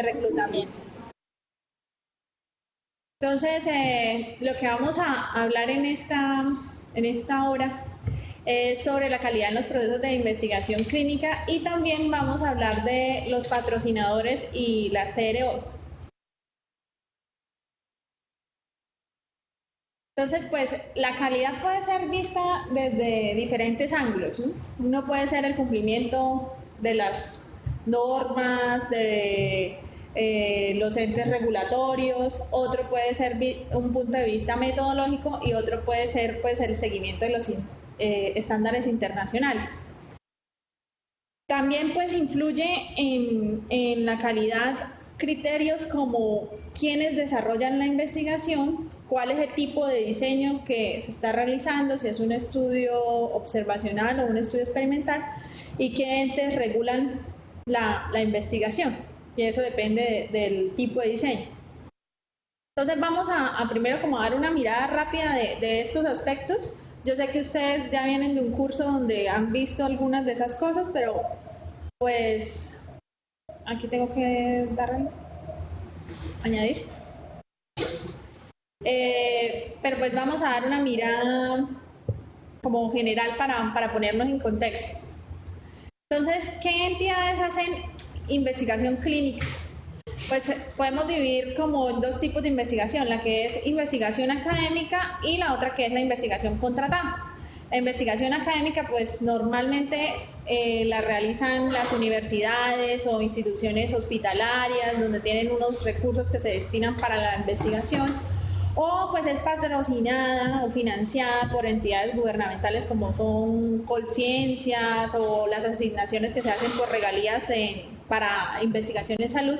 reclutamiento. Entonces, lo que vamos a hablar en esta hora es sobre la calidad en los procesos de investigación clínica y también vamos a hablar de los patrocinadores y la CRO. Entonces, pues la calidad puede ser vista desde diferentes ángulos, ¿no? Uno puede ser el cumplimiento de las normas, de los entes regulatorios, otro puede ser un punto de vista metodológico y otro puede ser pues el seguimiento de los estándares internacionales. También pues influye en la calidad criterios como quiénes desarrollan la investigación, cuál es el tipo de diseño que se está realizando, si es un estudio observacional o un estudio experimental, y qué entes regulan la investigación, y eso depende del tipo de diseño. Entonces vamos a primero como dar una mirada rápida de estos aspectos. Yo sé que ustedes ya vienen de un curso donde han visto algunas de esas cosas, pero pues aquí tengo que darle, añadir. Pero pues vamos a dar una mirada como general para ponernos en contexto. Entonces, ¿qué entidades hacen investigación clínica? Pues podemos dividir como dos tipos de investigación, la que es investigación académica y la otra que es la investigación contratada. La investigación académica pues normalmente la realizan las universidades o instituciones hospitalarias donde tienen unos recursos que se destinan para la investigación, o pues es patrocinada o financiada por entidades gubernamentales como son Colciencias o las asignaciones que se hacen por regalías para investigación en salud,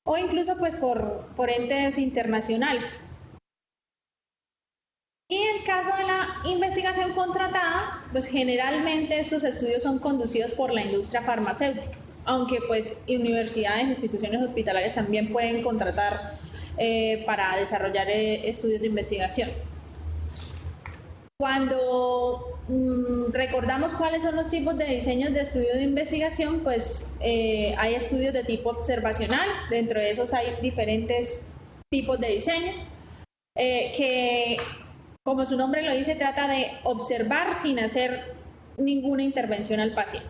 o incluso pues por entes internacionales. Y en el caso de la investigación contratada, pues generalmente estos estudios son conducidos por la industria farmacéutica, aunque pues universidades, instituciones hospitalarias también pueden contratar para desarrollar estudios de investigación. Cuando recordamos cuáles son los tipos de diseños de estudios de investigación, pues hay estudios de tipo observacional, dentro de esos hay diferentes tipos de diseño, que como su nombre lo dice, trata de observar sin hacer ninguna intervención al paciente.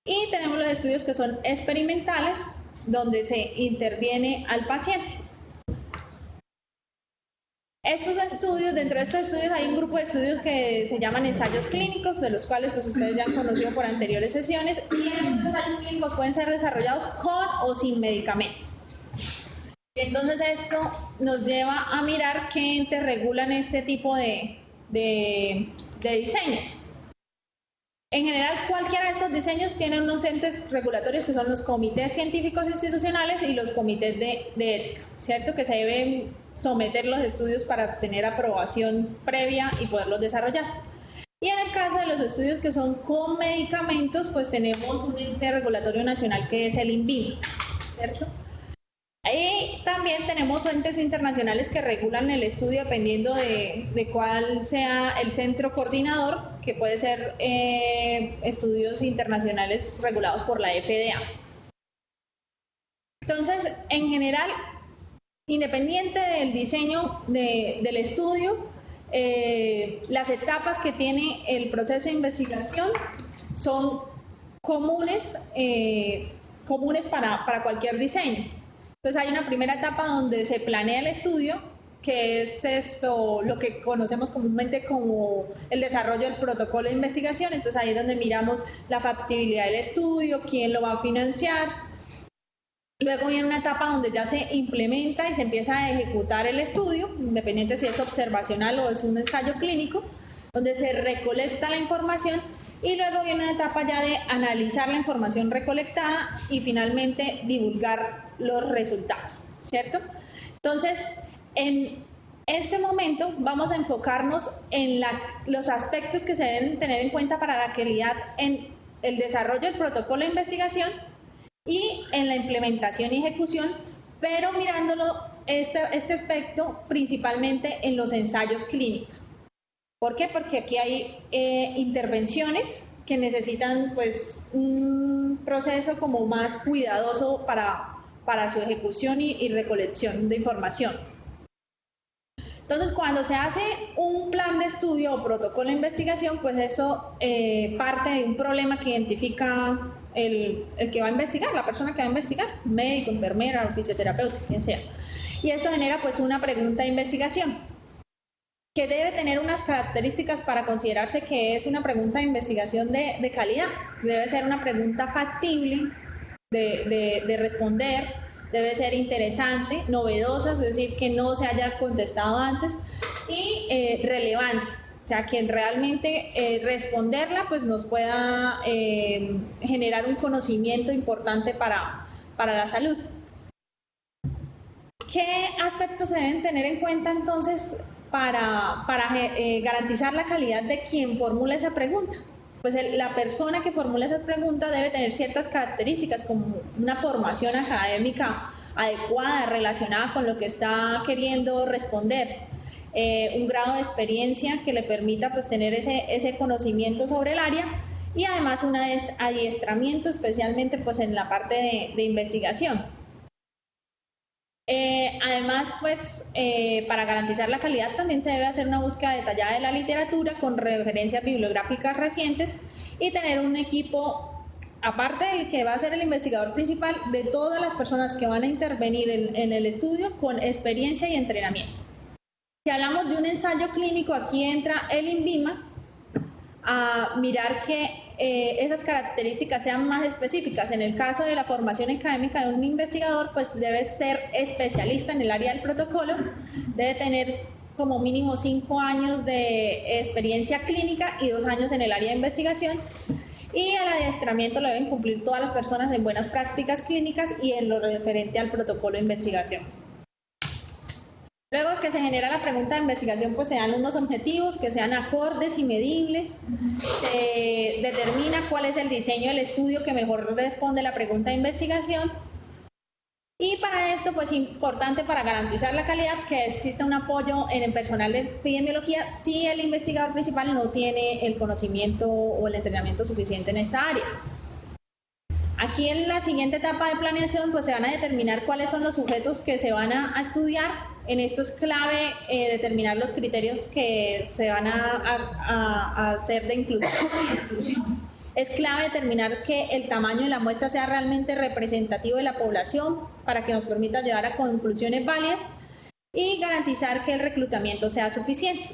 Y tenemos los estudios que son experimentales, donde se interviene al paciente. Estos estudios, dentro de estos estudios hay un grupo de estudios que se llaman ensayos clínicos, de los cuales pues ustedes ya han conocido por anteriores sesiones, y estos ensayos clínicos pueden ser desarrollados con o sin medicamentos. Entonces esto nos lleva a mirar qué entes regulan este tipo de diseños. En general, cualquiera de estos diseños tiene unos entes regulatorios que son los comités científicos institucionales y los comités de ética, ¿cierto? Que se deben someter los estudios para tener aprobación previa y poderlos desarrollar. Y en el caso de los estudios que son con medicamentos, pues tenemos un ente regulatorio nacional que es el INVIMA, ¿cierto? Y también tenemos entes internacionales que regulan el estudio dependiendo de cuál sea el centro coordinador, que puede ser estudios internacionales regulados por la FDA. Entonces, en general, independiente del diseño del estudio, las etapas que tiene el proceso de investigación son comunes para cualquier diseño. Entonces hay una primera etapa donde se planea el estudio, que es lo que conocemos comúnmente como el desarrollo del protocolo de investigación. Entonces ahí es donde miramos la factibilidad del estudio, quién lo va a financiar. Luego viene una etapa donde ya se implementa y se empieza a ejecutar el estudio, independiente si es observacional o es un ensayo clínico, donde se recolecta la información, y luego viene una etapa ya de analizar la información recolectada y finalmente divulgar los resultados, ¿cierto? Entonces, en este momento vamos a enfocarnos en los aspectos que se deben tener en cuenta para la calidad en el desarrollo del protocolo de investigación y en la implementación y ejecución, pero mirándolo este aspecto principalmente en los ensayos clínicos. ¿Por qué? Porque aquí hay intervenciones que necesitan pues un proceso como más cuidadoso para para su ejecución y recolección de información. Entonces, cuando se hace un plan de estudio o protocolo de investigación, pues eso parte de un problema que identifica el que va a investigar, la persona que va a investigar, médico, enfermera, fisioterapeuta, quien sea. Y esto genera pues una pregunta de investigación que debe tener unas características para considerarse que es una pregunta de investigación de calidad. Debe ser una pregunta factible de responder, debe ser interesante, novedosa, es decir, que no se haya contestado antes, y relevante, o sea, que realmente responderla pues nos pueda generar un conocimiento importante para la salud. ¿Qué aspectos se deben tener en cuenta entonces para garantizar la calidad de quien formula esa pregunta? Pues la persona que formula esa pregunta debe tener ciertas características como una formación académica adecuada relacionada con lo que está queriendo responder, un grado de experiencia que le permita pues tener ese conocimiento sobre el área y además un adiestramiento especialmente pues en la parte de investigación. Además, pues, para garantizar la calidad también se debe hacer una búsqueda detallada de la literatura con referencias bibliográficas recientes y tener un equipo, aparte del que va a ser el investigador principal, de todas las personas que van a intervenir en el estudio con experiencia y entrenamiento. Si hablamos de un ensayo clínico, aquí entra el INVIMA a mirar que esas características sean más específicas. En el caso de la formación académica de un investigador, pues debe ser especialista en el área del protocolo, debe tener como mínimo 5 años de experiencia clínica y 2 años en el área de investigación, y el adiestramiento lo deben cumplir todas las personas en buenas prácticas clínicas y en lo referente al protocolo de investigación. Luego que se genera la pregunta de investigación, pues se dan unos objetivos que sean acordes y medibles, se determina cuál es el diseño del estudio que mejor responde a la pregunta de investigación, y para esto, pues importante para garantizar la calidad que exista un apoyo en el personal de epidemiología si el investigador principal no tiene el conocimiento o el entrenamiento suficiente en esta área. Aquí en la siguiente etapa de planeación pues se van a determinar cuáles son los sujetos que se van a estudiar. En esto es clave determinar los criterios que se van a hacer de inclusión y exclusión. Es clave determinar que el tamaño de la muestra sea realmente representativo de la población para que nos permita llegar a conclusiones válidas y garantizar que el reclutamiento sea suficiente.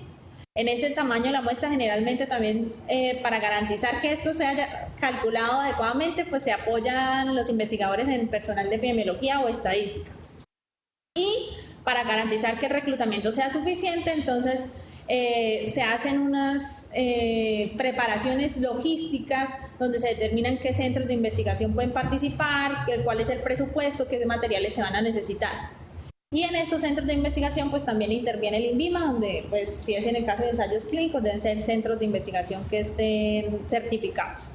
En ese tamaño de la muestra generalmente también para garantizar que esto se haya calculado adecuadamente, pues se apoyan los investigadores en personal de epidemiología o estadística. Y para garantizar que el reclutamiento sea suficiente, entonces se hacen unas preparaciones logísticas donde se determinan qué centros de investigación pueden participar, cuál es el presupuesto, qué materiales se van a necesitar. Y en estos centros de investigación pues también interviene el INVIMA, donde pues si es en el caso de ensayos clínicos deben ser centros de investigación que estén certificados.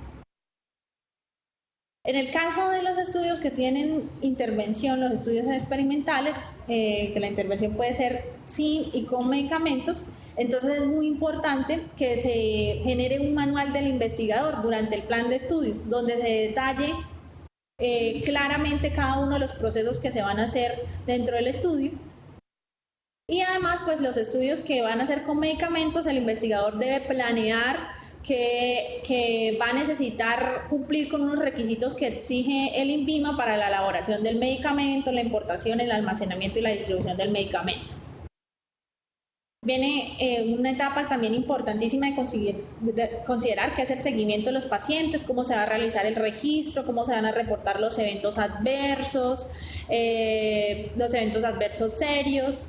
En el caso de los estudios que tienen intervención, los estudios experimentales, que la intervención puede ser sin y con medicamentos, entonces es muy importante que se genere un manual del investigador durante el plan de estudio, donde se detalle claramente cada uno de los procesos que se van a hacer dentro del estudio. Y además, pues los estudios que van a hacer con medicamentos, el investigador debe planear que va a necesitar cumplir con unos requisitos que exige el INVIMA para la elaboración del medicamento, la importación, el almacenamiento y la distribución del medicamento. Viene una etapa también importantísima de considerar, que es el seguimiento de los pacientes, cómo se va a realizar el registro, cómo se van a reportar los eventos adversos serios,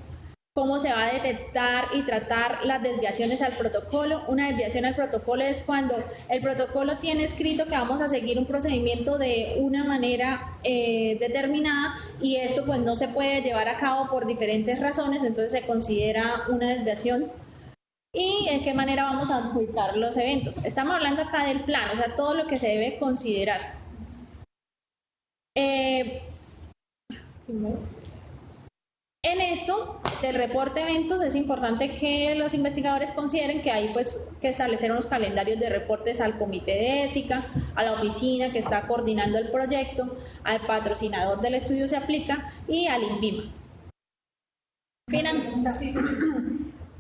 cómo se va a detectar y tratar las desviaciones al protocolo. Una desviación al protocolo es cuando el protocolo tiene escrito que vamos a seguir un procedimiento de una manera determinada y esto pues no se puede llevar a cabo por diferentes razones, entonces se considera una desviación. ¿Y en qué manera vamos a adjudicar los eventos? Estamos hablando acá del plan, o sea, todo lo que se debe considerar. En esto del reporte de eventos es importante que los investigadores consideren que hay pues que establecer unos calendarios de reportes al comité de ética, a la oficina que está coordinando el proyecto, al patrocinador del estudio se aplica y al INVIMA.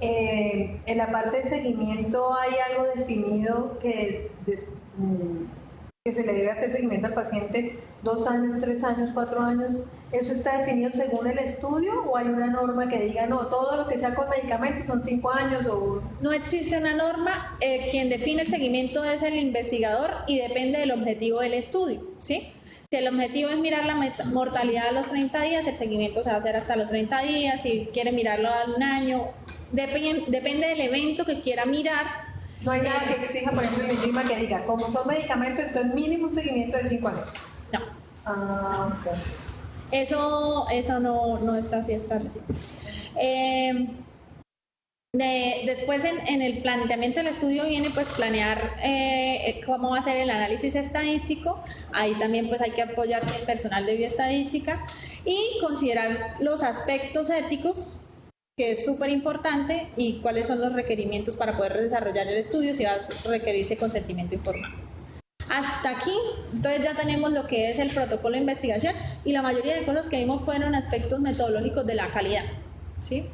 En la parte de seguimiento, ¿hay algo definido que se le debe hacer seguimiento al paciente 2 años, 3 años, 4 años? ¿Eso está definido según el estudio o hay una norma que diga, no, todo lo que sea con medicamentos son 5 años? O... No existe una norma, quien define el seguimiento es el investigador y depende del objetivo del estudio, ¿sí? Si el objetivo es mirar la mortalidad a los 30 días, el seguimiento se va a hacer hasta los 30 días, si quiere mirarlo a un año, depende del evento que quiera mirar. No hay nada que exija, por ejemplo, el INVIMA que diga, como son medicamentos, entonces mínimo un seguimiento de 5 años. No. Ah, ok. Eso no está así establecido. Después en el planteamiento del estudio viene pues planear cómo va a ser el análisis estadístico. Ahí también pues hay que apoyarse en personal de bioestadística y considerar los aspectos éticos, que es súper importante, y cuáles son los requerimientos para poder desarrollar el estudio, si va a requerirse consentimiento informado. Hasta aquí, entonces ya tenemos lo que es el protocolo de investigación y la mayoría de cosas que vimos fueron aspectos metodológicos de la calidad, ¿sí?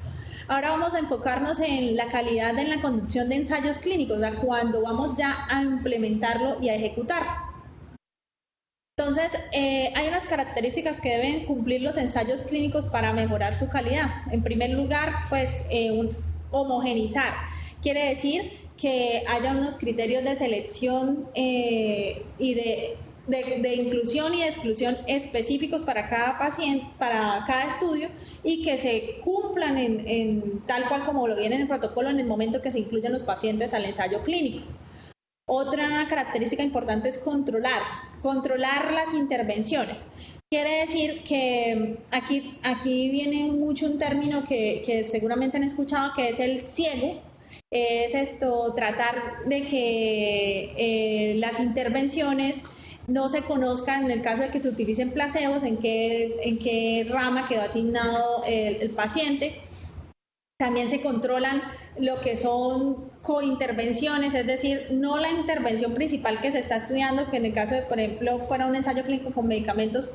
Ahora vamos a enfocarnos en la calidad en la conducción de ensayos clínicos, o sea, cuando vamos ya a implementarlo y a ejecutar. Entonces, hay unas características que deben cumplir los ensayos clínicos para mejorar su calidad. En primer lugar, pues, homogenizar. Quiere decir que haya unos criterios de selección y de inclusión y de exclusión específicos para cada paciente, para cada estudio, y que se cumplan en tal cual como lo viene en el protocolo en el momento que se incluyan los pacientes al ensayo clínico. Otra característica importante es controlar las intervenciones. Quiere decir que aquí viene mucho un término que seguramente han escuchado, que es el ciego. Es tratar de que las intervenciones no se conozcan, en el caso de que se utilicen placebos, en qué rama quedó asignado el paciente. También se controlan lo que son cointervenciones, es decir, no la intervención principal que se está estudiando, que en el caso de, por ejemplo, fuera un ensayo clínico con medicamentos,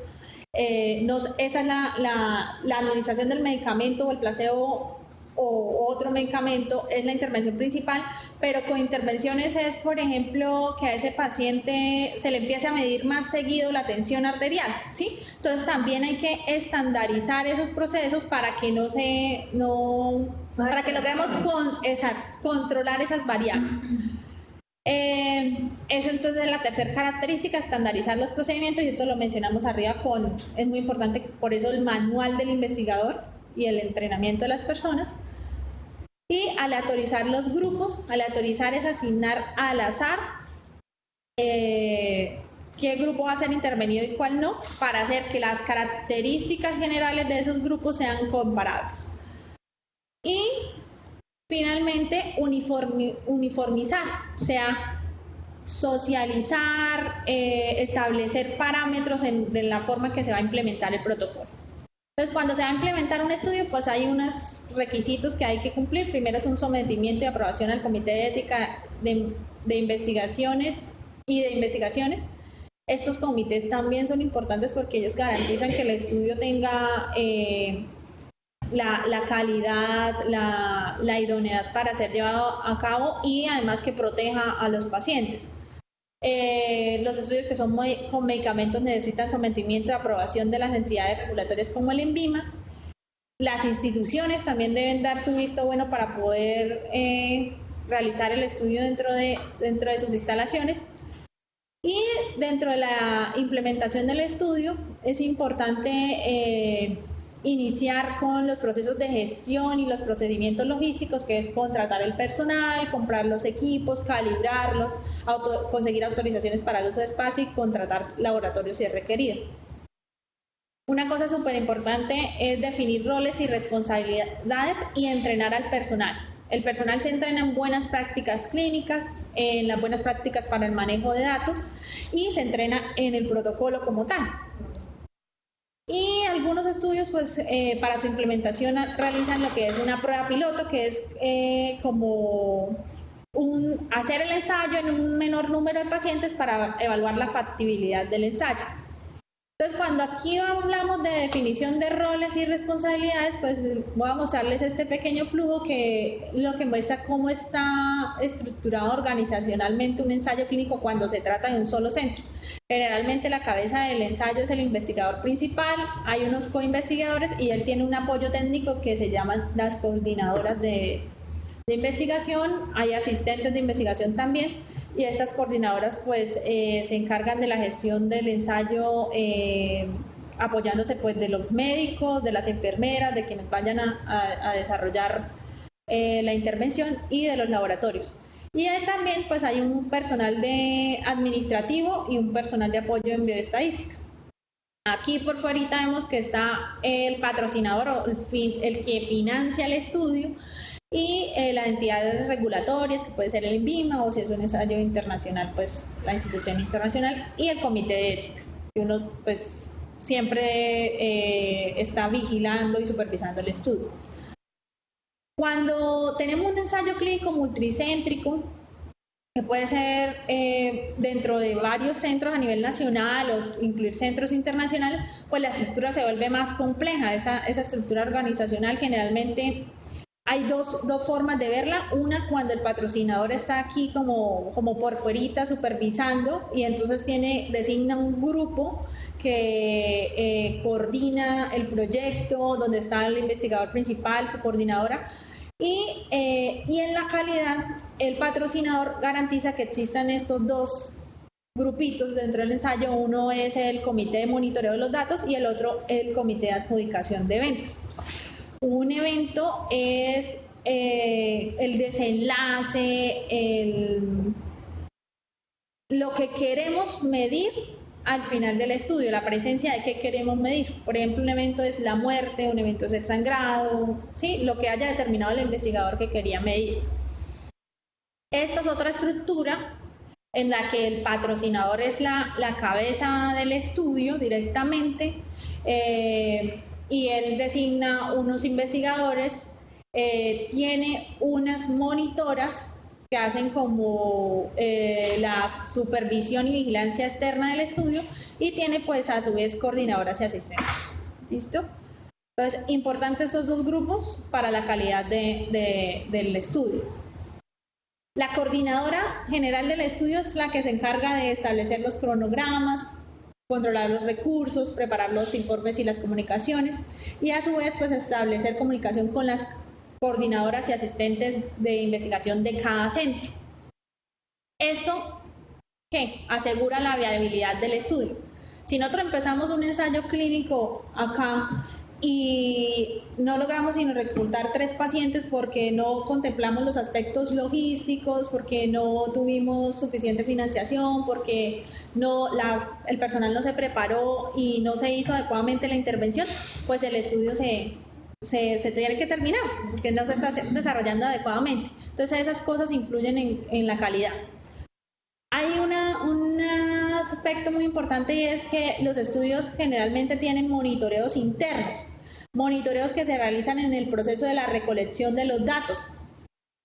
esa es la administración del medicamento o el placebo o otro medicamento, es la intervención principal, pero con intervenciones es, por ejemplo, que a ese paciente se le empiece a medir más seguido la tensión arterial, ¿sí? Entonces también hay que estandarizar esos procesos para que para que logremos controlar esas variables. Es entonces la tercera característica, estandarizar los procedimientos, y esto lo mencionamos arriba es muy importante, por eso el manual del investigador y el entrenamiento de las personas. Y aleatorizar los grupos. Aleatorizar es asignar al azar qué grupo va a ser intervenido y cuál no, para hacer que las características generales de esos grupos sean comparables. Y finalmente uniformizar, o sea, socializar, establecer parámetros de la forma en que se va a implementar el protocolo. Entonces, cuando se va a implementar un estudio, pues hay unos requisitos que hay que cumplir. Primero es un sometimiento y aprobación al Comité de Ética de Investigaciones y de Investigaciones. Estos comités también son importantes porque ellos garantizan que el estudio tenga la calidad, la idoneidad para ser llevado a cabo, y además que proteja a los pacientes. Los estudios que son con medicamentos necesitan sometimiento y aprobación de las entidades regulatorias como el INVIMA. Las instituciones también deben dar su visto bueno para poder realizar el estudio dentro de sus instalaciones. Y dentro de la implementación del estudio es importante iniciar con los procesos de gestión y los procedimientos logísticos, que es contratar el personal, comprar los equipos, calibrarlos, conseguir autorizaciones para el uso de espacio y contratar laboratorios si es requerido. Una cosa súper importante es definir roles y responsabilidades y entrenar al personal. El personal se entrena en buenas prácticas clínicas, en las buenas prácticas para el manejo de datos, y se entrena en el protocolo como tal. Y algunos estudios, pues, para su implementación realizan lo que es una prueba piloto, que es como hacer el ensayo en un menor número de pacientes para evaluar la factibilidad del ensayo. Entonces, cuando aquí hablamos de definición de roles y responsabilidades, pues voy a mostrarles este pequeño flujo que lo que muestra cómo está estructurado organizacionalmente un ensayo clínico cuando se trata de un solo centro. Generalmente la cabeza del ensayo es el investigador principal, hay unos coinvestigadores y él tiene un apoyo técnico que se llaman las coordinadoras de investigación, hay asistentes de investigación también, y estas coordinadoras pues se encargan de la gestión del ensayo apoyándose pues de los médicos, de las enfermeras, de quienes vayan a desarrollar la intervención y de los laboratorios. Y también pues hay un personal administrativo y un personal de apoyo en bioestadística. Aquí por fuera vemos que está el patrocinador o el que financia el estudio, y las entidades regulatorias, que puede ser el INVIMA, o si es un ensayo internacional, pues la institución internacional, y el comité de ética, que uno pues siempre está vigilando y supervisando el estudio. Cuando tenemos un ensayo clínico multicéntrico, que puede ser dentro de varios centros a nivel nacional o incluir centros internacionales, pues la estructura se vuelve más compleja. Esa estructura organizacional generalmente hay dos formas de verla. Una, cuando el patrocinador está aquí como por fuerita supervisando, y entonces designa un grupo que coordina el proyecto, donde está el investigador principal, su coordinadora, y en la calidad el patrocinador garantiza que existan estos dos grupitos dentro del ensayo. Uno es el comité de monitoreo de los datos y el otro el comité de adjudicación de eventos. Un evento es el desenlace, lo que queremos medir al final del estudio, la presencia de qué queremos medir. Por ejemplo, un evento es la muerte, un evento es el sangrado, ¿sí? Lo que haya determinado el investigador que quería medir. Esta es otra estructura en la que el patrocinador es la cabeza del estudio directamente, y él designa unos investigadores, tiene unas monitoras que hacen como la supervisión y vigilancia externa del estudio, y tiene pues a su vez coordinadoras y asistentes. ¿Listo? Entonces, importantes estos dos grupos para la calidad del estudio. La coordinadora general del estudio es la que se encarga de establecer los cronogramas, controlar los recursos, preparar los informes y las comunicaciones, y a su vez pues establecer comunicación con las coordinadoras y asistentes de investigación de cada centro. Esto, ¿qué? Asegura la viabilidad del estudio. Si nosotros empezamos un ensayo clínico acá y no logramos sino reclutar 3 pacientes porque no contemplamos los aspectos logísticos, porque no tuvimos suficiente financiación, porque el personal no se preparó y no se hizo adecuadamente la intervención, pues el estudio se tiene que terminar porque no se está desarrollando adecuadamente. Entonces esas cosas influyen en la calidad. Hay un aspecto muy importante, y es que los estudios generalmente tienen monitoreos internos, monitoreos que se realizan en el proceso de la recolección de los datos,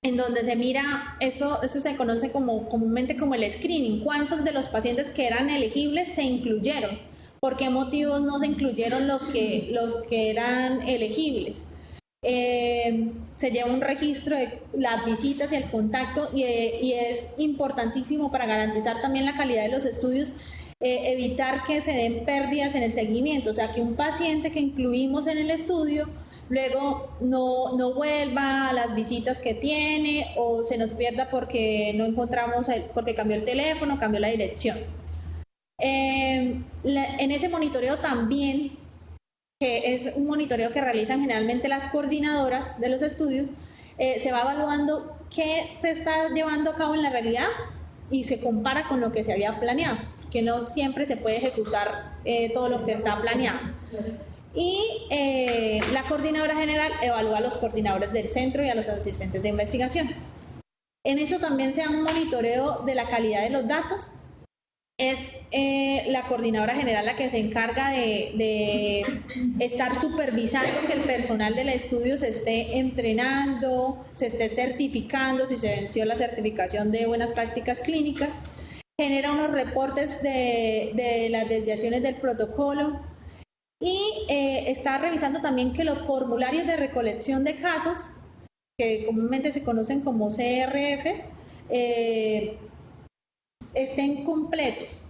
en donde se mira, esto se conoce comúnmente como el screening, cuántos de los pacientes que eran elegibles se incluyeron, por qué motivos no se incluyeron los que eran elegibles. Se lleva un registro de las visitas y el contacto, y es importantísimo para garantizar también la calidad de los estudios, evitar que se den pérdidas en el seguimiento, o sea, que un paciente que incluimos en el estudio luego no vuelva a las visitas que tiene, o se nos pierda porque no encontramos, porque cambió el teléfono, cambió la dirección. En ese monitoreo también, que es un monitoreo que realizan generalmente las coordinadoras de los estudios, se va evaluando qué se está llevando a cabo en la realidad y se compara con lo que se había planeado, que no siempre se puede ejecutar todo lo que está planeado. Y la coordinadora general evalúa a los coordinadores del centro y a los asistentes de investigación. En eso también se da un monitoreo de la calidad de los datos. es la coordinadora general la que se encarga de estar supervisando que el personal del estudio se esté entrenando, se esté certificando, si se venció la certificación de buenas prácticas clínicas, genera unos reportes de las desviaciones del protocolo y está revisando también que los formularios de recolección de casos, que comúnmente se conocen como CRFs, estén completos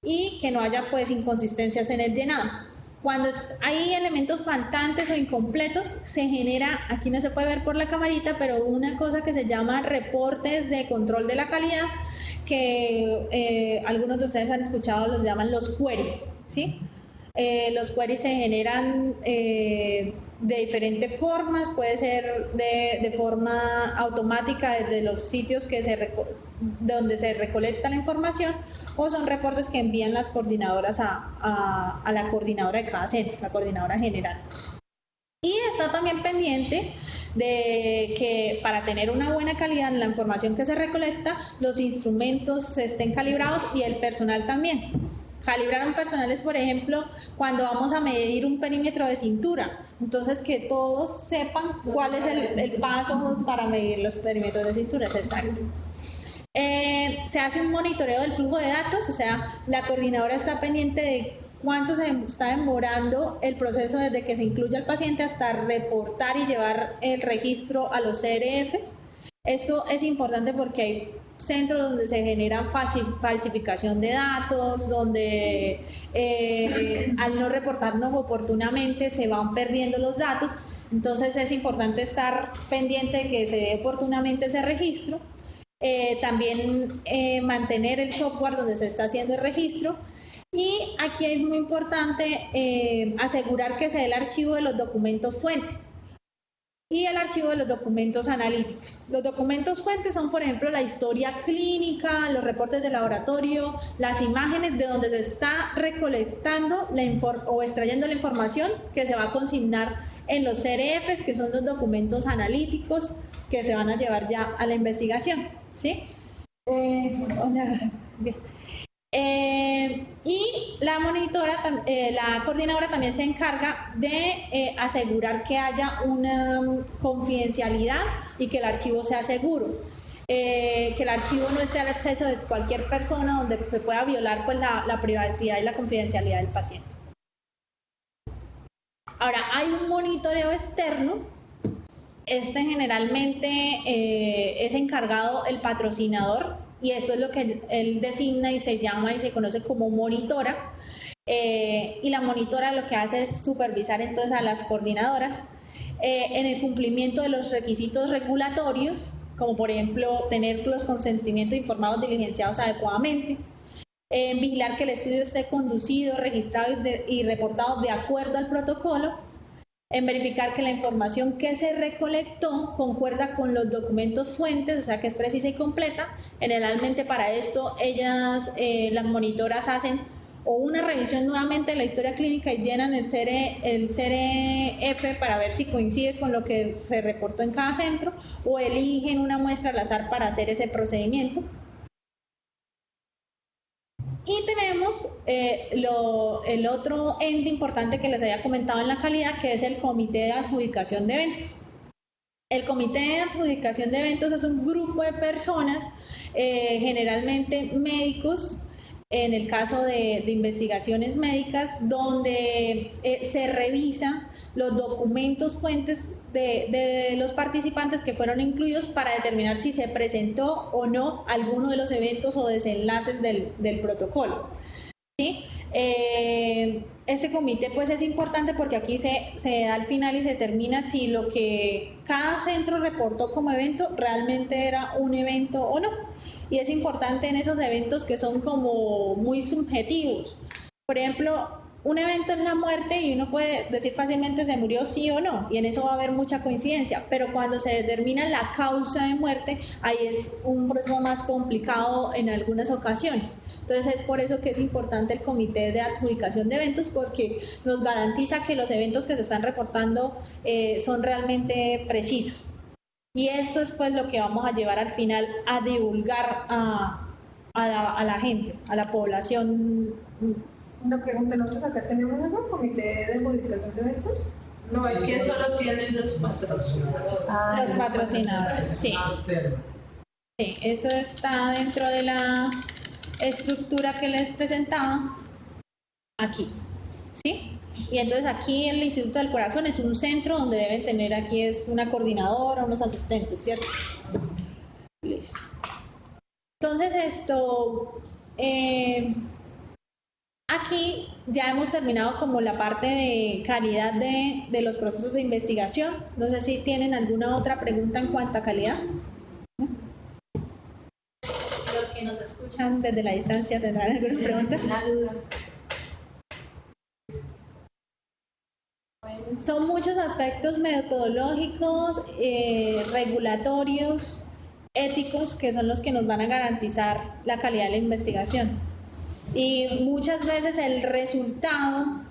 y que no haya pues inconsistencias en el llenado. Cuando hay elementos faltantes o incompletos, se genera, aquí no se puede ver por la camarita, pero una cosa que se llama reportes de control de la calidad, que algunos de ustedes han escuchado, los llaman los queries, ¿sí? Los queries se generan de diferentes formas, puede ser de forma automática desde los sitios donde se recolecta la información, o son reportes que envían las coordinadoras a la coordinadora de cada centro, la coordinadora general. Y está también pendiente de que para tener una buena calidad en la información que se recolecta, los instrumentos estén calibrados y el personal también. Calibrar un personal es, por ejemplo, cuando vamos a medir un perímetro de cintura. Entonces, que todos sepan cuál es el paso para medir los perímetros de cintura, es exacto. Se hace un monitoreo del flujo de datos, o sea, la coordinadora está pendiente de cuánto se está demorando el proceso desde que se incluye al paciente hasta reportar y llevar el registro a los CRFs. Esto es importante porque hay centros donde se genera falsificación de datos, donde al no reportarnos oportunamente se van perdiendo los datos, entonces es importante estar pendiente de que se dé oportunamente ese registro, también mantener el software donde se está haciendo el registro, y aquí es muy importante asegurar que se dé el archivo de los documentos fuente y el archivo de los documentos analíticos. Los documentos fuentes son, por ejemplo, la historia clínica, los reportes de laboratorio, las imágenes de donde se está recolectando o extrayendo la información que se va a consignar en los CRFs, que son los documentos analíticos que se van a llevar ya a la investigación, ¿sí? Bien. Y la coordinadora también se encarga de asegurar que haya una confidencialidad y que el archivo sea seguro, que el archivo no esté al acceso de cualquier persona donde se pueda violar pues, la privacidad y la confidencialidad del paciente. Ahora, hay un monitoreo externo. Este generalmente es encargado el patrocinador, y eso es lo que él designa y se llama y se conoce como monitora, y la monitora lo que hace es supervisar entonces a las coordinadoras en el cumplimiento de los requisitos regulatorios, como por ejemplo tener los consentimientos informados diligenciados adecuadamente, vigilar que el estudio esté conducido, registrado y reportado de acuerdo al protocolo, en verificar que la información que se recolectó concuerda con los documentos fuentes, o sea que es precisa y completa. Generalmente para esto ellas, las monitoras, hacen o una revisión nuevamente de la historia clínica y llenan el CRF para ver si coincide con lo que se reportó en cada centro, o eligen una muestra al azar para hacer ese procedimiento. Y tenemos el otro ente importante que les había comentado en la calidad, que es el Comité de Adjudicación de Eventos. El Comité de Adjudicación de Eventos es un grupo de personas, generalmente médicos, en el caso de investigaciones médicas, donde se revisa los documentos fuentes de los participantes que fueron incluidos para determinar si se presentó o no alguno de los eventos o desenlaces del protocolo, ¿sí? Este comité pues es importante porque aquí se da al final y se determina si lo que cada centro reportó como evento realmente era un evento o no. Y es importante en esos eventos que son como muy subjetivos. Por ejemplo, un evento es la muerte y uno puede decir fácilmente se murió sí o no, y en eso va a haber mucha coincidencia, pero cuando se determina la causa de muerte, ahí es un proceso más complicado en algunas ocasiones. Entonces es por eso que es importante el Comité de Adjudicación de Eventos, porque nos garantiza que los eventos que se están reportando son realmente precisos. Y esto es pues lo que vamos a llevar al final a divulgar a la gente, a la población. Una pregunta, ¿nosotros acá tenemos eso, comité de modificación de eventos? No, es que eso lo tienen los patrocinadores. Los patrocinadores, sí. Sí, eso está dentro de la estructura que les presentaba aquí, ¿sí? Y entonces aquí el Instituto del Corazón es un centro donde deben tener, aquí es una coordinadora, unos asistentes, ¿cierto? Listo. Entonces aquí ya hemos terminado como la parte de calidad de los procesos de investigación. No sé si tienen alguna otra pregunta en cuanto a calidad. Los que nos escuchan desde la distancia tendrán alguna pregunta. Son muchos aspectos metodológicos, regulatorios, éticos, que son los que nos van a garantizar la calidad de la investigación. Y muchas veces el resultado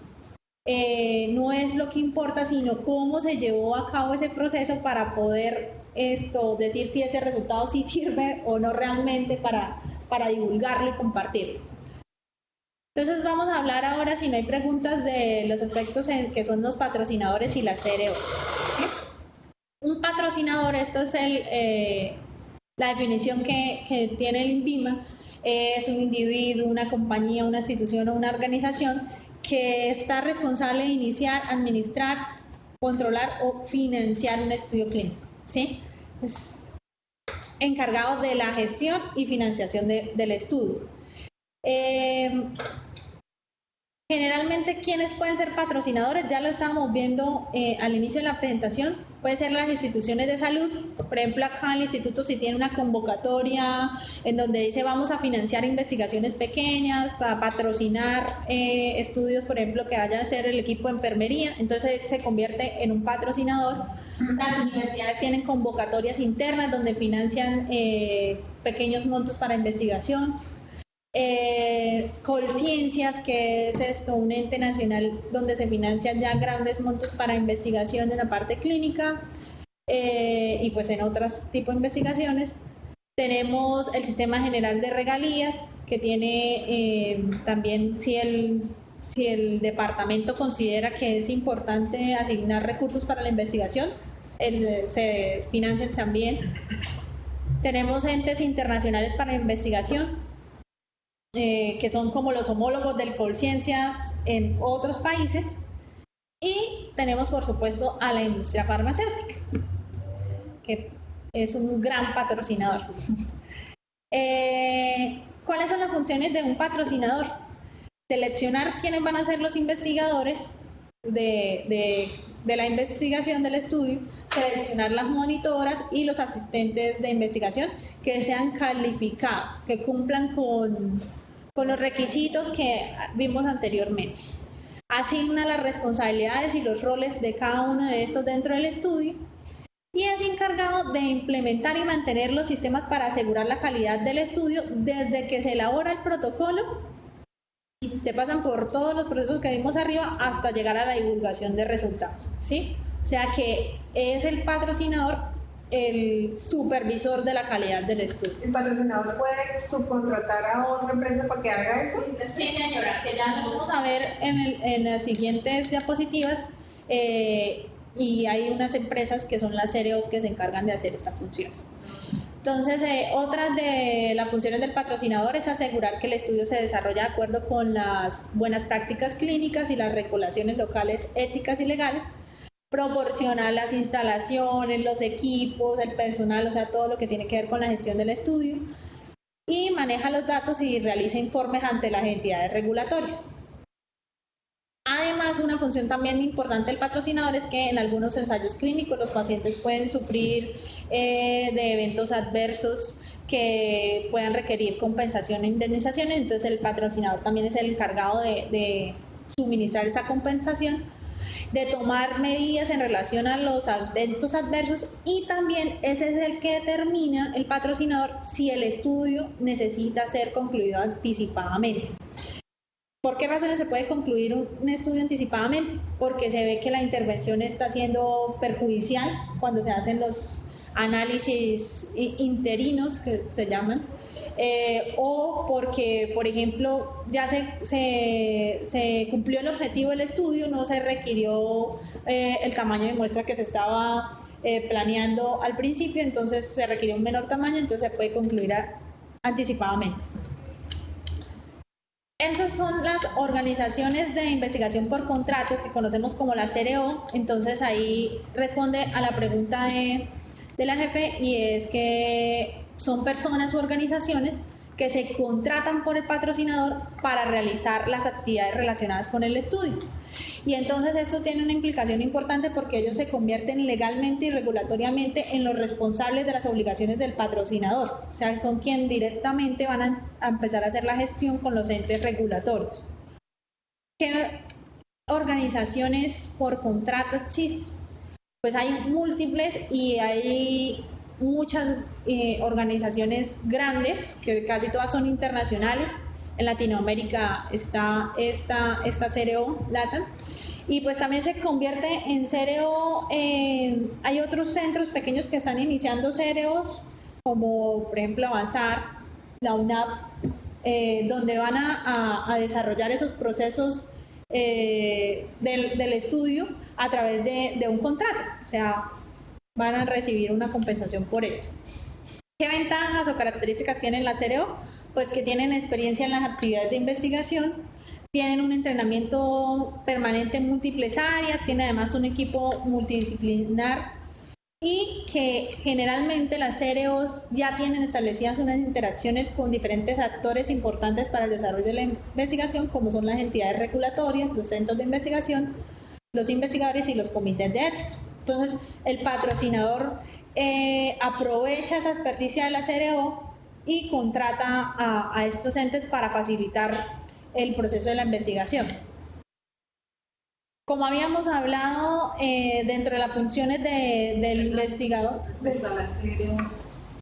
no es lo que importa, sino cómo se llevó a cabo ese proceso para poder decir si ese resultado sí sirve o no realmente para divulgarlo y compartirlo. Entonces vamos a hablar ahora, si no hay preguntas, de los aspectos que son los patrocinadores y las CRO, ¿sí? Un patrocinador, esto es la definición que tiene el INVIMA, es un individuo, una compañía, una institución o una organización que está responsable de iniciar, administrar, controlar o financiar un estudio clínico, ¿sí? Es encargado de la gestión y financiación del estudio. Generalmente, ¿quiénes pueden ser patrocinadores? Ya lo estábamos viendo al inicio de la presentación. Pueden ser las instituciones de salud. Por ejemplo, acá el instituto si tiene una convocatoria en donde dice vamos a financiar investigaciones pequeñas, para patrocinar estudios, por ejemplo, que vaya a ser el equipo de enfermería. Entonces se convierte en un patrocinador. Las universidades tienen convocatorias internas donde financian pequeños montos para investigación. Colciencias, que es un ente nacional donde se financian ya grandes montos para investigación en la parte clínica y pues en otros tipos de investigaciones. Tenemos el Sistema General de Regalías, que tiene también, si el departamento considera que es importante asignar recursos para la investigación, se financian también. Tenemos entes internacionales para investigación, que son como los homólogos del Colciencias en otros países, y tenemos por supuesto a la industria farmacéutica, que es un gran patrocinador. ¿Cuáles son las funciones de un patrocinador? Seleccionar quiénes van a ser los investigadores de la investigación del estudio, seleccionar las monitoras y los asistentes de investigación que sean calificados, que cumplan con los requisitos que vimos anteriormente. Asigna las responsabilidades y los roles de cada uno de estos dentro del estudio y es encargado de implementar y mantener los sistemas para asegurar la calidad del estudio desde que se elabora el protocolo y se pasan por todos los procesos que vimos arriba hasta llegar a la divulgación de resultados, ¿sí? O sea que es el patrocinador el supervisor de la calidad del estudio. ¿El patrocinador puede subcontratar a otra empresa para que haga eso? Sí, señora, que ya lo vamos a ver en las siguientes diapositivas, y hay unas empresas que son las CROs que se encargan de hacer esta función. Entonces, otra de las funciones del patrocinador es asegurar que el estudio se desarrolla de acuerdo con las buenas prácticas clínicas y las regulaciones locales éticas y legales, proporciona las instalaciones, los equipos, el personal, o sea, todo lo que tiene que ver con la gestión del estudio, y maneja los datos y realiza informes ante las entidades regulatorias. Además, una función también importante del patrocinador es que en algunos ensayos clínicos los pacientes pueden sufrir de eventos adversos que puedan requerir compensación e indemnización, entonces el patrocinador también es el encargado de suministrar esa compensación, de tomar medidas en relación a los eventos adversos, y también ese es el que determina el patrocinador si el estudio necesita ser concluido anticipadamente. ¿Por qué razones se puede concluir un estudio anticipadamente? Porque se ve que la intervención está siendo perjudicial cuando se hacen los análisis interinos, que se llaman, o porque, por ejemplo, ya se cumplió el objetivo del estudio, no se requirió el tamaño de muestra que se estaba planeando al principio, entonces se requirió un menor tamaño, entonces se puede concluir anticipadamente. Esas son las organizaciones de investigación por contrato que conocemos como la CRO. Entonces ahí responde a la pregunta de la jefe, y es que son personas u organizaciones que se contratan por el patrocinador para realizar las actividades relacionadas con el estudio. Y entonces esto tiene una implicación importante porque ellos se convierten legalmente y regulatoriamente en los responsables de las obligaciones del patrocinador. O sea, son quienes directamente van a empezar a hacer la gestión con los entes regulatorios. ¿Qué organizaciones por contrato existen? Pues hay múltiples y hay muchas organizaciones grandes, que casi todas son internacionales. En Latinoamérica está esta CRO LATAM, y pues también se convierte en CRO. Hay otros centros pequeños que están iniciando CROs, como por ejemplo Avanzar, la UNAP, donde van a desarrollar esos procesos del estudio a través de un contrato, o sea, van a recibir una compensación por esto. ¿Qué ventajas o características tienen la CRO? Pues que tienen experiencia en las actividades de investigación, tienen un entrenamiento permanente en múltiples áreas, tienen además un equipo multidisciplinar, y que generalmente las CROs ya tienen establecidas unas interacciones con diferentes actores importantes para el desarrollo de la investigación, como son las entidades regulatorias, los centros de investigación, los investigadores y los comités de ética. Entonces, el patrocinador aprovecha esa experticia de la CRO y contrata a estos entes para facilitar el proceso de la investigación. Como habíamos hablado, dentro de las funciones del investigador... Respecto a las CROs,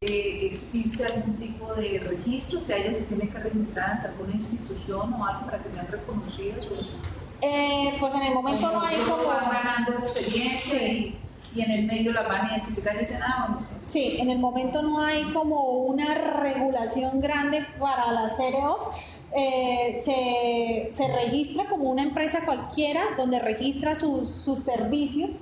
¿existe algún tipo de registro? O sea, ¿ella se tiene que registrar ante alguna institución o algo para que sean reconocidas? Pues en el momento no hay como... Van ganando experiencia, sí, y en el medio las van a identificar y dicen, bueno, sí. Sí, en el momento no hay como una regulación grande para la CRO. Se registra como una empresa cualquiera donde registra sus servicios,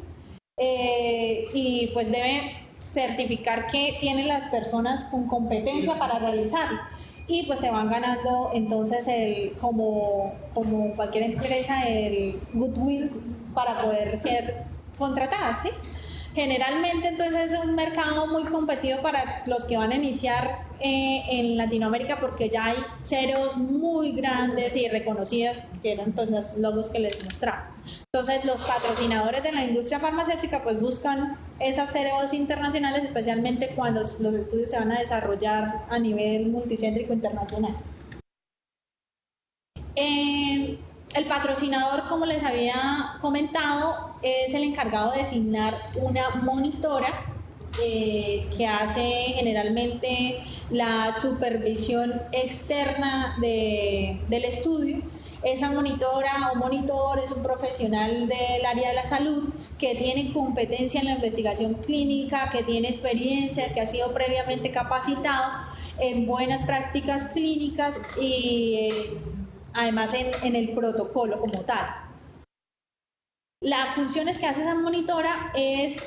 y pues debe certificar que tienen las personas con competencia para realizarlo, y pues se van ganando entonces como cualquier empresa el goodwill para poder ser contratadas, ¿sí? Generalmente entonces es un mercado muy competido para los que van a iniciar en Latinoamérica, porque ya hay CROs muy grandes y reconocidas, que eran pues los logos que les mostraba. Entonces los patrocinadores de la industria farmacéutica pues buscan esas CROs internacionales, especialmente cuando los estudios se van a desarrollar a nivel multicéntrico internacional. El patrocinador, como les había comentado, es el encargado de designar una monitora que hace generalmente la supervisión externa del estudio. Esa monitora o monitor es un profesional del área de la salud que tiene competencia en la investigación clínica, que tiene experiencia, que ha sido previamente capacitado en buenas prácticas clínicas y además en el protocolo como tal. Las funciones que hace esa monitora es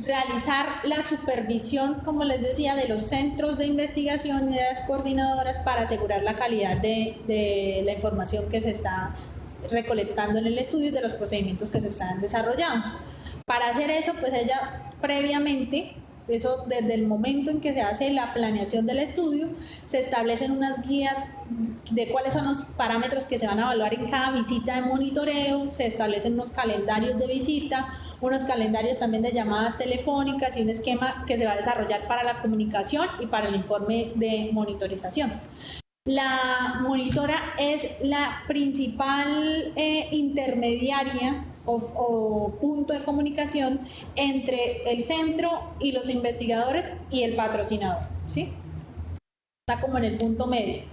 realizar la supervisión, como les decía, de los centros de investigación y de las coordinadoras para asegurar la calidad de la información que se está recolectando en el estudio y de los procedimientos que se están desarrollando. Para hacer eso, pues ella previamente, eso desde el momento en que se hace la planeación del estudio, se establecen unas guías de cuáles son los parámetros que se van a evaluar en cada visita de monitoreo, se establecen unos calendarios de visita, unos calendarios también de llamadas telefónicas y un esquema que se va a desarrollar para la comunicación y para el informe de monitorización. La monitora es la principal intermediaria o punto de comunicación entre el centro y los investigadores y el patrocinador, ¿sí? Está como en el punto medio.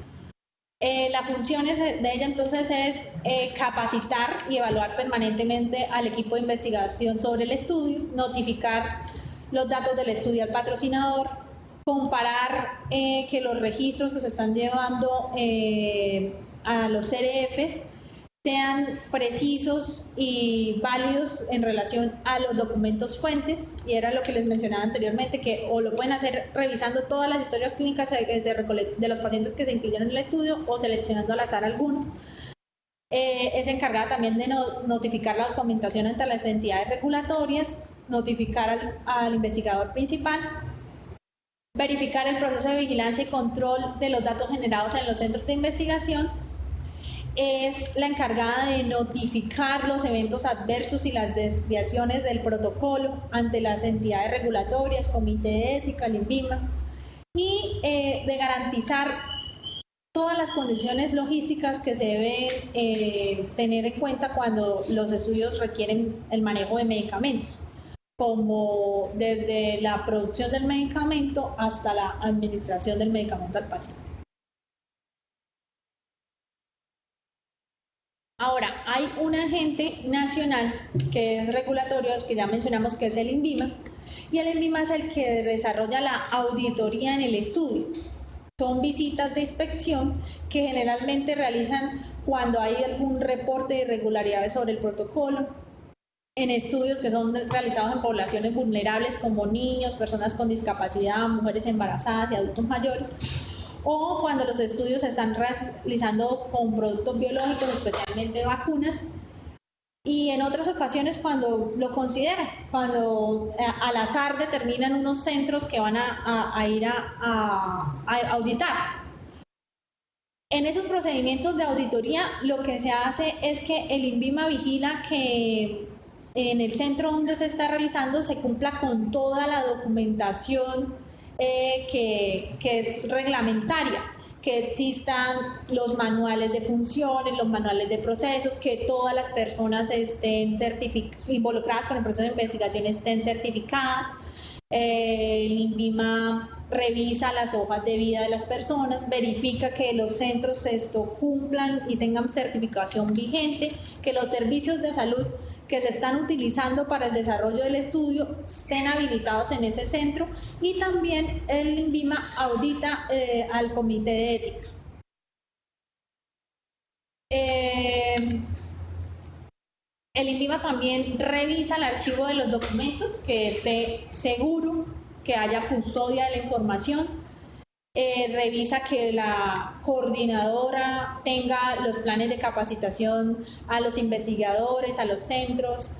La función de ella entonces es capacitar y evaluar permanentemente al equipo de investigación sobre el estudio, notificar los datos del estudio al patrocinador, comparar que los registros que se están llevando a los CRFs sean precisos y válidos en relación a los documentos fuentes, y era lo que les mencionaba anteriormente, que o lo pueden hacer revisando todas las historias clínicas de los pacientes que se incluyeron en el estudio o seleccionando al azar algunos. Es encargada también de notificar la documentación ante las entidades regulatorias, notificar al investigador principal, verificar el proceso de vigilancia y control de los datos generados en los centros de investigación. Es la encargada de notificar los eventos adversos y las desviaciones del protocolo ante las entidades regulatorias, Comité de Ética, el INVIMA, y de garantizar todas las condiciones logísticas que se deben tener en cuenta cuando los estudios requieren el manejo de medicamentos, como desde la producción del medicamento hasta la administración del medicamento al paciente. Ahora, hay un agente nacional que es regulatorio, que ya mencionamos, que es el INVIMA, y el INVIMA es el que desarrolla la auditoría en el estudio. Son visitas de inspección que generalmente realizan cuando hay algún reporte de irregularidades sobre el protocolo, en estudios que son realizados en poblaciones vulnerables como niños, personas con discapacidad, mujeres embarazadas y adultos mayores, o cuando los estudios se están realizando con productos biológicos, especialmente vacunas, y en otras ocasiones cuando lo consideran, cuando al azar determinan unos centros que van a ir a auditar. En esos procedimientos de auditoría lo que se hace es que el INVIMA vigila que en el centro donde se está realizando se cumpla con toda la documentación que es reglamentaria, que existan los manuales de funciones, los manuales de procesos, que todas las personas estén involucradas con el proceso de investigación estén certificadas. El INVIMA revisa las hojas de vida de las personas, verifica que los centros cumplan y tengan certificación vigente, que los servicios de salud que se están utilizando para el desarrollo del estudio estén habilitados en ese centro, y también el INVIMA audita al Comité de Ética. El INVIMA también revisa el archivo de los documentos, que esté seguro, que haya custodia de la información. Revisa que la coordinadora tenga los planes de capacitación a los investigadores, a los centros.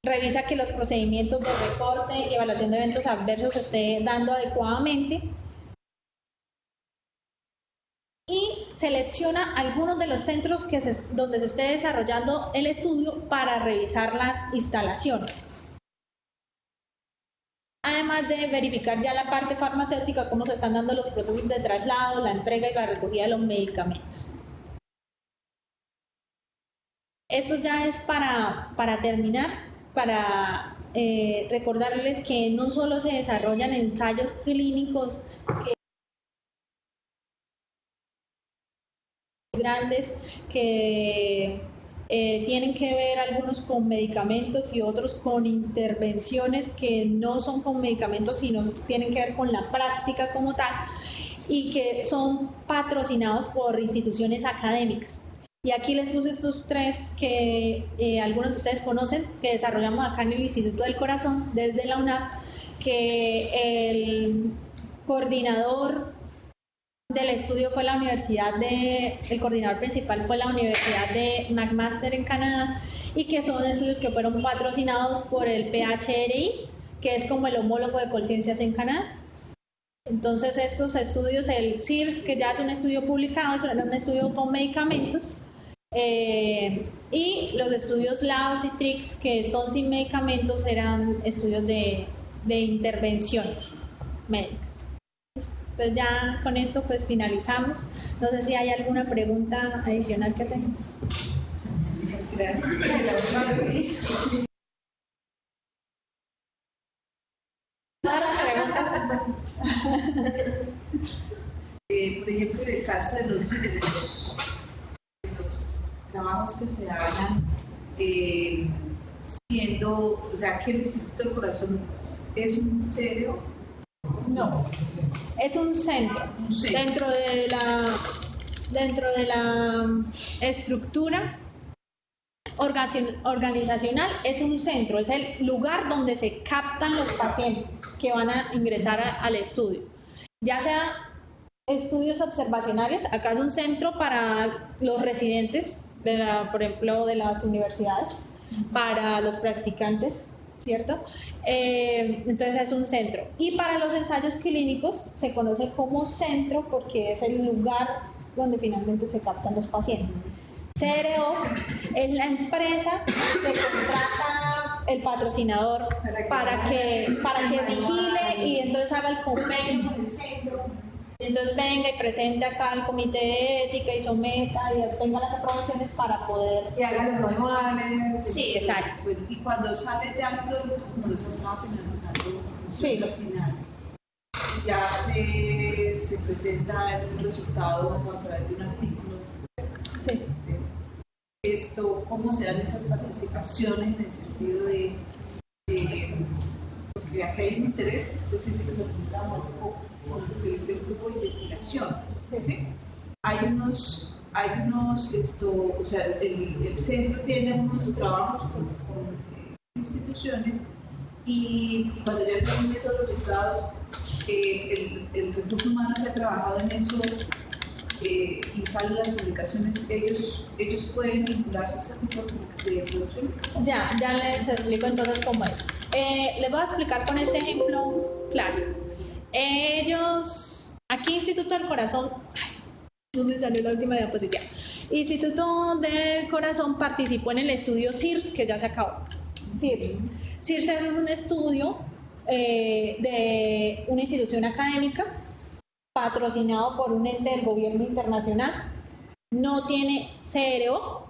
Revisa que los procedimientos de reporte y evaluación de eventos adversos se esté dando adecuadamente. Y selecciona algunos de los centros donde se esté desarrollando el estudio para revisar las instalaciones. Además de verificar ya la parte farmacéutica, cómo se están dando los procesos de traslado, la entrega y la recogida de los medicamentos. Eso ya es para terminar, para recordarles que no solo se desarrollan ensayos clínicos grandes que tienen que ver algunos con medicamentos y otros con intervenciones que no son con medicamentos, sino tienen que ver con la práctica como tal, y que son patrocinados por instituciones académicas. Y aquí les puse estos tres que algunos de ustedes conocen, que desarrollamos acá en el Instituto del Corazón desde la UNAP, que el coordinador del estudio fue el coordinador principal fue la Universidad de McMaster en Canadá, y que son estudios que fueron patrocinados por el PHRI, que es como el homólogo de Colciencias en Canadá. Entonces estos estudios, el CIRS, que ya es un estudio publicado, es un estudio con medicamentos, y los estudios LAOS y TRICS, que son sin medicamentos, eran estudios de intervenciones médicas. Entonces ya con esto pues finalizamos. No sé si hay alguna pregunta adicional que tengan. Todas las preguntas. Por ejemplo, en el caso de los trabajos que se hagan, siendo, o sea, que el Instituto del Corazón es un serio No, es un centro. Dentro de la estructura organizacional es un centro, es el lugar donde se captan los pacientes que van a ingresar al estudio. Ya sea estudios observacionales, acá es un centro para los residentes, por ejemplo, de las universidades, para los practicantes, ¿cierto? Entonces es un centro. Y para los ensayos clínicos se conoce como centro porque es el lugar donde finalmente se captan los pacientes. CRO es la empresa que contrata el patrocinador para que vigile y entonces haga el convenio con el centro. Entonces venga y presente acá al comité de ética y someta y obtenga las aprobaciones para poder... Y haga los manuales. Sí, exacto. Bueno, y cuando sale ya el producto, como los estaba finalizando, sí, al final, ya se presenta el resultado a través de un artículo. Sí. ¿Cómo se dan esas participaciones en el sentido de porque aquí hay un interés específico que necesitamos con el grupo de investigación? ¿Sí? Hay unos, o sea, el centro tiene unos trabajos con instituciones y cuando ya se ven esos resultados, el recurso humano que ha trabajado en eso y salen las publicaciones, ellos pueden vincularse a ese tipo de producción. Ya les explico entonces cómo es. Les voy a explicar con este ejemplo claro. Aquí Instituto del Corazón, no me salió la última diapositiva. Instituto del Corazón participó en el estudio CIRS, que ya se acabó. CIRS es un estudio de una institución académica patrocinado por un ente del gobierno internacional, no tiene CRO,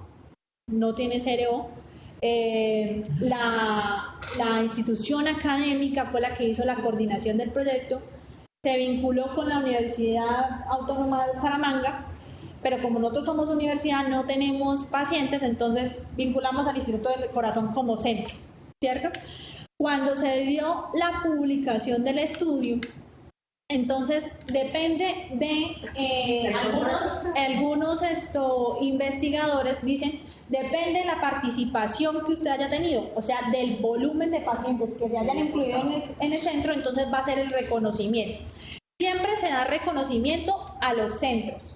la institución académica fue la que hizo la coordinación del proyecto, se vinculó con la Universidad Autónoma de Bucaramanga, pero como nosotros somos universidad no tenemos pacientes, entonces vinculamos al Instituto del Corazón como centro, ¿cierto? Cuando se dio la publicación del estudio, entonces depende de algunos investigadores dicen depende de la participación que usted haya tenido, o sea del volumen de pacientes que se hayan incluido en el centro, entonces va a ser el reconocimiento. Siempre se da reconocimiento a los centros.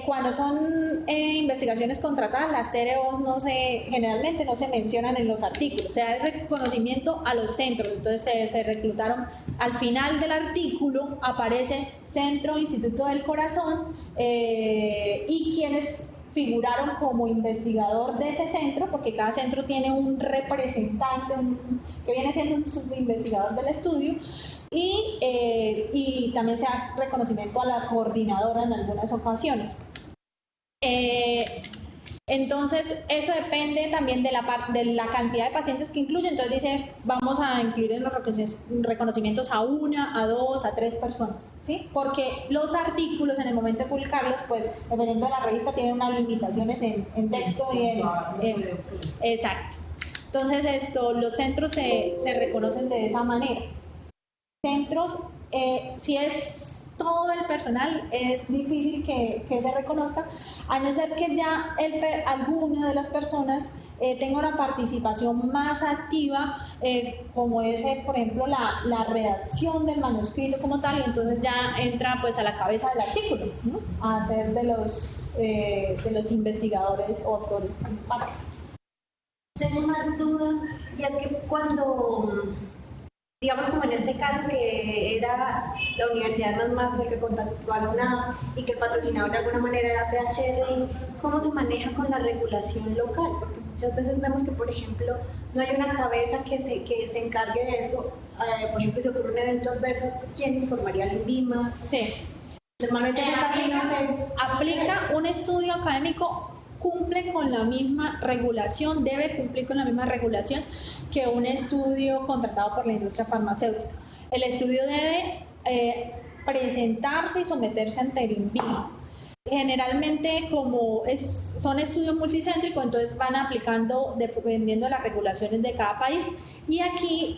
Cuando son investigaciones contratadas, las CROs generalmente no se mencionan en los artículos, se da el reconocimiento a los centros, entonces se reclutaron, al final del artículo aparece Centro Instituto del Corazón y quienes figuraron como investigador de ese centro, porque cada centro tiene un representante que viene siendo un subinvestigador del estudio, y también se da reconocimiento a la coordinadora en algunas ocasiones. Entonces, eso depende también de la cantidad de pacientes que incluye. Entonces dice, vamos a incluir en los reconocimientos a 1, a 2, a 3 personas, ¿sí? Porque los artículos, en el momento de publicarlos, pues, dependiendo de la revista, tienen unas limitaciones en texto y exacto. Entonces, los centros se reconocen de esa manera. Centros, si es todo el personal, es difícil que se reconozca, a no ser que ya alguna de las personas tenga una participación más activa, como es, por ejemplo, la redacción del manuscrito como tal, y entonces ya entra pues a la cabeza del artículo, ¿no? A ser de los investigadores o autores principales. Tengo una duda, y es que cuando, digamos como en este caso que era la Universidad de Máster que contactó a la UNAM y que el patrocinador de alguna manera era PHRI, ¿cómo se maneja con la regulación local? Porque muchas veces vemos que, por ejemplo, no hay una cabeza que se encargue de eso. Por ejemplo, si ocurre un evento adverso, ¿quién informaría al INVIMA? Sí. Normalmente aplica un estudio académico, cumple con la misma regulación, debe cumplir con la misma regulación que un estudio contratado por la industria farmacéutica. El estudio debe presentarse y someterse ante el INVIMA. Generalmente, como son estudios multicéntricos, entonces van aplicando dependiendo de las regulaciones de cada país. Y aquí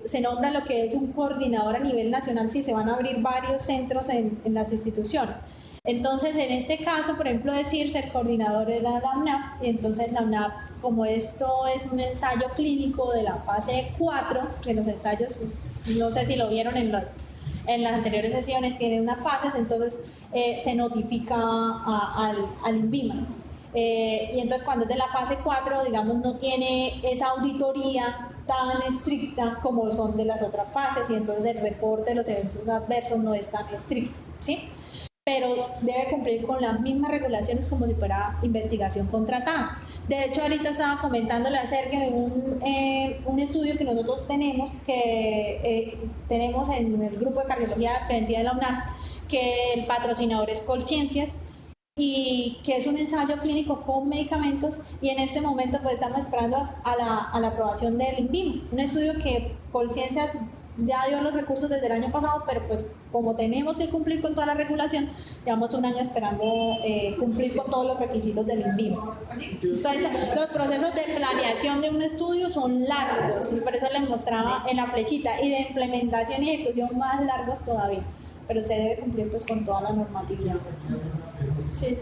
se nombra lo que es un coordinador a nivel nacional si se van a abrir varios centros en las instituciones. Entonces, en este caso, por ejemplo, decirse el coordinador era la UNAP, y entonces la UNAP, como esto es un ensayo clínico de la fase 4, que los ensayos, pues, no sé si lo vieron en las anteriores sesiones, tienen unas fases, entonces se notifica al INVIMA. Y entonces cuando es de la fase 4, digamos, no tiene esa auditoría tan estricta como son de las otras fases, y entonces el reporte de los eventos adversos no es tan estricto, ¿sí? Pero debe cumplir con las mismas regulaciones como si fuera investigación contratada. De hecho, ahorita estaba comentándole acerca de un estudio que nosotros tenemos, tenemos en el grupo de cardiología preventiva de la UNAM, que el patrocinador es Colciencias, y que es un ensayo clínico con medicamentos, y en este momento pues estamos esperando a la aprobación del INVIMA, un estudio que Colciencias ya dio los recursos desde el año pasado, pero pues como tenemos que cumplir con toda la regulación, llevamos un año esperando cumplir con todos los requisitos del INVIMA. Entonces, los procesos de planeación de un estudio son largos, y por eso les mostraba en la flechita, y de implementación y ejecución más largos todavía, pero se debe cumplir pues con toda la normatividad. Sí.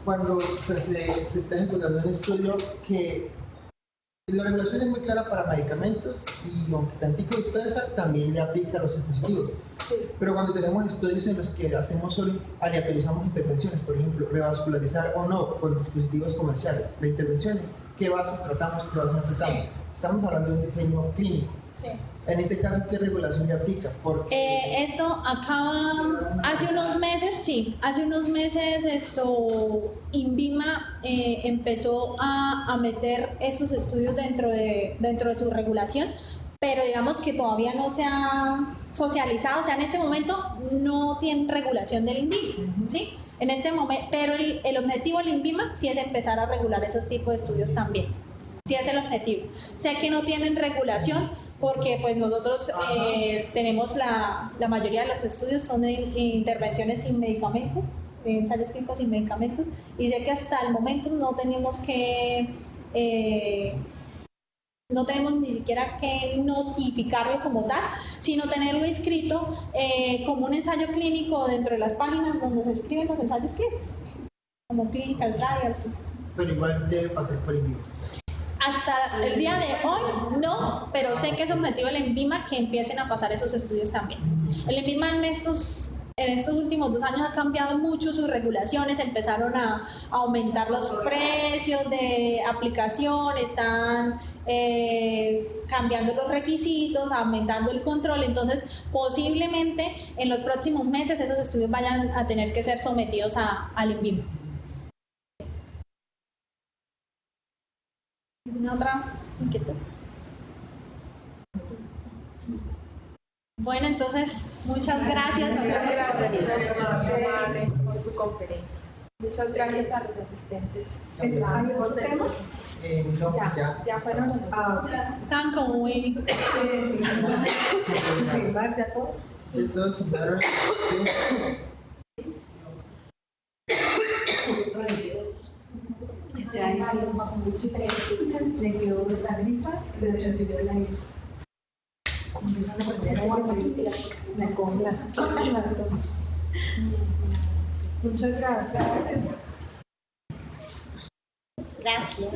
Cuando pues, se está ejecutando un estudio que la regulación es muy clara para medicamentos, y aunque tantico dispersa, también le aplica a los dispositivos. Sí. Pero cuando tenemos estudios en los que hacemos solo aleatorizamos intervenciones, por ejemplo, revascularizar o no con dispositivos comerciales, la intervención es qué vasos tratamos, qué vasos no tratamos. Sí. Estamos hablando de un diseño clínico. Sí. En este caso, ¿qué regulación le aplica? Esto acaba hace unos meses, INVIMA empezó a meter estos estudios dentro de su regulación, pero digamos que todavía no se ha socializado, o sea, en este momento no tiene regulación del INVIMA, ¿sí? En este momento, pero el objetivo del INVIMA sí es empezar a regular esos tipos de estudios también. Sí es el objetivo. Sé que no tienen regulación porque pues nosotros tenemos la mayoría de los estudios son de intervenciones sin medicamentos, ensayos clínicos sin medicamentos, y sé que hasta el momento no tenemos ni siquiera que notificarlo como tal, sino tenerlo inscrito como un ensayo clínico dentro de las páginas donde se escriben los ensayos clínicos, como clinical trials. Pero igual debe pasar por INVIMA. Hasta el día de hoy no, pero sé que es objetivo del INVIMA que empiecen a pasar esos estudios también. El INVIMA en estos últimos 2 años ha cambiado mucho sus regulaciones, empezaron a aumentar los precios de aplicación, están cambiando los requisitos, aumentando el control, entonces posiblemente en los próximos meses esos estudios vayan a tener que ser sometidos al INVIMA. ¿Alguna otra inquietud? Bueno, entonces, muchas gracias. Muchas gracias por su conferencia. Muchas gracias a los asistentes. ¿Hay otro tema? No, ya fueron. Están como muy... Le quedó la gripa, pero recibió la gripa. Me compra. Muchas gracias. Gracias.